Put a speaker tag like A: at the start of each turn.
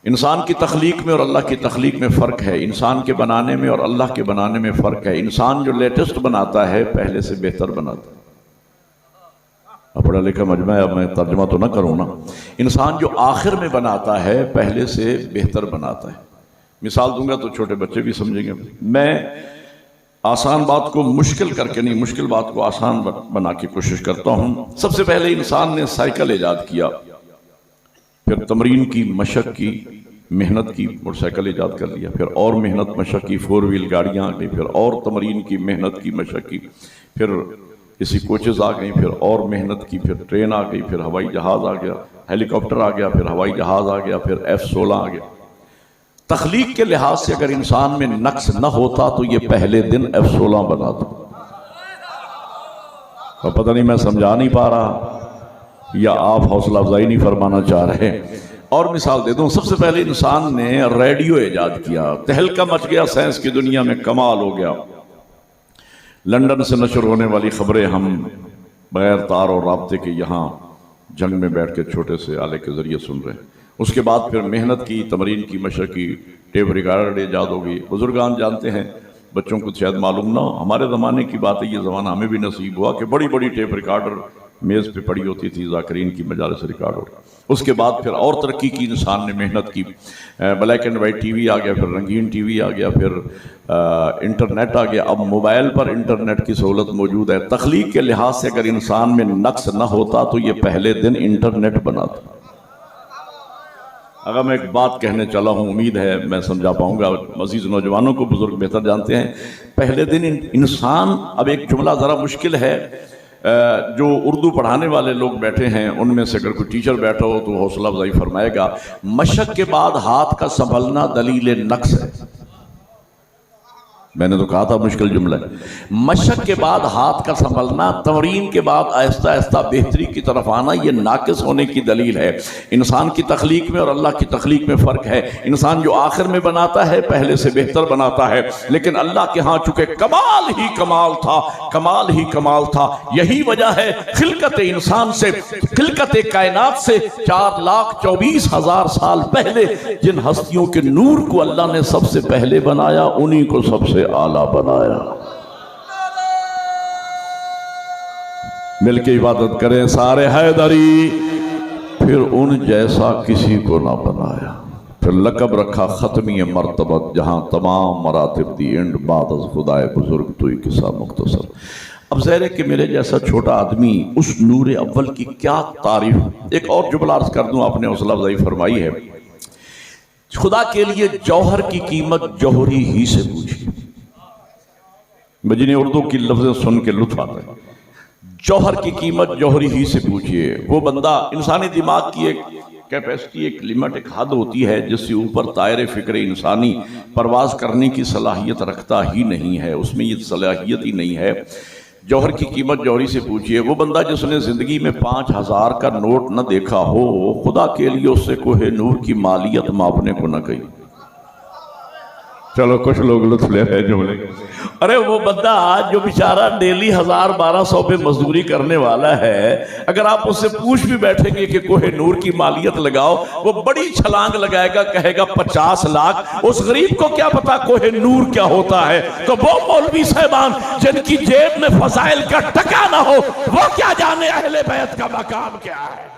A: انسان کی تخلیق میں اور اللہ کی تخلیق میں فرق ہے، انسان کے بنانے میں اور اللہ کے بنانے میں فرق ہے۔ انسان جو لیٹسٹ بناتا ہے پہلے سے بہتر بناتا ہے۔ اب پڑھا لکھا مجمع ہے، اب میں ترجمہ تو نہ کروں نا۔ انسان جو آخر میں بناتا ہے پہلے سے بہتر بناتا ہے۔ مثال دوں گا تو چھوٹے بچے بھی سمجھیں گے۔ میں آسان بات کو مشکل کر کے نہیں، مشکل بات کو آسان بنا کے کوشش کرتا ہوں۔ سب سے پہلے انسان نے سائیکل ایجاد کیا، پھر تمرین کی، مشق کی، محنت کی، موٹر سائیکل ایجاد کر لیا، پھر اور محنت مشق کی، 4 ویل گاڑیاں آ گئی، پھر اور تمرین کی، محنت کی، مشق کی، پھر اسی کوچز آ گئی، پھر اور محنت کی، پھر ٹرین آ گئی، پھر ہوائی جہاز آ گیا، ہیلی کاپٹر آ گیا، پھر ہوائی جہاز آ گیا، پھر F-16 آ گیا۔ تخلیق کے لحاظ سے اگر انسان میں نقص نہ ہوتا تو یہ پہلے دن F-16 بناتا۔ اور پتہ نہیں میں سمجھا نہیں پا رہا یا آپ حوصلہ افزائی نہیں فرمانا چاہ رہے۔ اور مثال دے دوں، سب سے پہلے انسان نے ریڈیو ایجاد کیا، تہلکہ مچ گیا سائنس کی دنیا میں، کمال ہو گیا۔ لندن سے نشر ہونے والی خبریں ہم بغیر تار اور رابطے کے یہاں جنگ میں بیٹھ کے چھوٹے سے آلے کے ذریعے سن رہے ہیں۔ اس کے بعد پھر محنت کی، تمرین کی، مشق کی، ٹیپ ریکارڈر ایجاد ہو گئی۔ بزرگان جانتے ہیں، بچوں کو شاید معلوم نہ ہو، ہمارے زمانے کی بات ہے، یہ زمانہ ہمیں بھی نصیب ہوا کہ بڑی بڑی ٹیپ ریکارڈر میز پہ پڑی ہوتی تھی، ذاکرین کی مجالس ریکارڈ ہو۔ اس کے بعد پھر اور ترقی کی، انسان نے محنت کی، black and white TV آ گیا، پھر رنگین ٹی وی آ گیا، پھر انٹرنیٹ آ گیا، اب موبائل پر انٹرنیٹ کی سہولت موجود ہے۔ تخلیق کے لحاظ سے اگر انسان میں نقص نہ ہوتا تو یہ پہلے دن انٹرنیٹ بناتا۔ اگر میں ایک بات کہنے چلا ہوں، امید ہے میں سمجھا پاؤں گا، عزیز نوجوانوں کو بزرگ بہتر جانتے ہیں۔ پہلے دن انسان، اب ایک جملہ ذرا مشکل ہے، جو اردو پڑھانے والے لوگ بیٹھے ہیں ان میں سے اگر کوئی ٹیچر بیٹھا ہو تو حوصلہ افزائی فرمائے گا۔ مشق کے بعد ہاتھ کا سنبھلنا دلیل نقص ہے۔ میں نے تو کہا تھا مشکل جملہ ہے۔ مشق کے بعد ہاتھ کا سنبھلنا، تمرین کے بعد آہستہ آہستہ بہتری کی طرف آنا، یہ ناقص ہونے کی دلیل ہے۔ انسان کی تخلیق میں اور اللہ کی تخلیق میں فرق ہے۔ انسان جو آخر میں بناتا ہے پہلے سے بہتر بناتا ہے، لیکن اللہ کے ہاں چونکہ کمال ہی کمال تھا، کمال ہی کمال تھا۔ یہی وجہ ہے خلقت انسان سے، خلقت کائنات سے 4,24,000 سال پہلے جن ہستیوں کے نور کو اللہ نے سب سے پہلے بنایا، انہی کو سب سے اعلیٰ بنایا۔ مل کے عبادت کریں سارے حیدری، پھر ان جیسا کسی کو نہ بنایا۔ پھر لقب رکھا ختمی مرتبت، جہاں تمام مراتب دی اینڈ بعد از خدائے بزرگ توئی قصہ مختصر۔ اب ظاہر ہے کہ میرے جیسا چھوٹا آدمی اس نور اول کی کیا تعریف۔ ایک اور جملہ عرض کر دوں، آپ نے حوصلہ افزائی فرمائی ہے۔ خدا کے لیے جوہر کی قیمت جوہری ہی سے پوچھی۔ جنہیں اردو کی لفظیں سن کے لطف آتا ہے، جوہر کی قیمت جوہری ہی سے پوچھئے۔ وہ بندہ، انسانی دماغ کی ایک کیپیسٹی، ایک لیمٹ، ایک حد ہوتی ہے جس سے اوپر طائر فکر انسانی پرواز کرنے کی صلاحیت رکھتا ہی نہیں ہے، اس میں یہ صلاحیت ہی نہیں ہے۔ جوہر کی قیمت جوہری سے پوچھئے۔ وہ بندہ جس نے زندگی میں 5,000 کا نوٹ نہ دیکھا ہو، خدا کے لیے اس سے کوہ نور کی مالیت ماپنے کو نہ کہی۔ چلو کچھ لوگ لطف لے رہے جملے۔ ارے وہ بندہ جو بیچارہ ڈیلی 1,000-1,200 پہ مزدوری کرنے والا ہے، اگر آپ اس سے پوچھ بھی بیٹھیں گے کہ کوہ نور کی مالیت لگاؤ، وہ بڑی چھلانگ لگائے گا، کہے گا 50 لاکھ۔ اس غریب کو کیا پتا کوہ نور کیا ہوتا ہے؟ تو وہ مولوی صاحبان جن کی جیب میں فضائل کا ٹکا نہ ہو، وہ کیا جانے اہل بیت کا مقام کیا ہے۔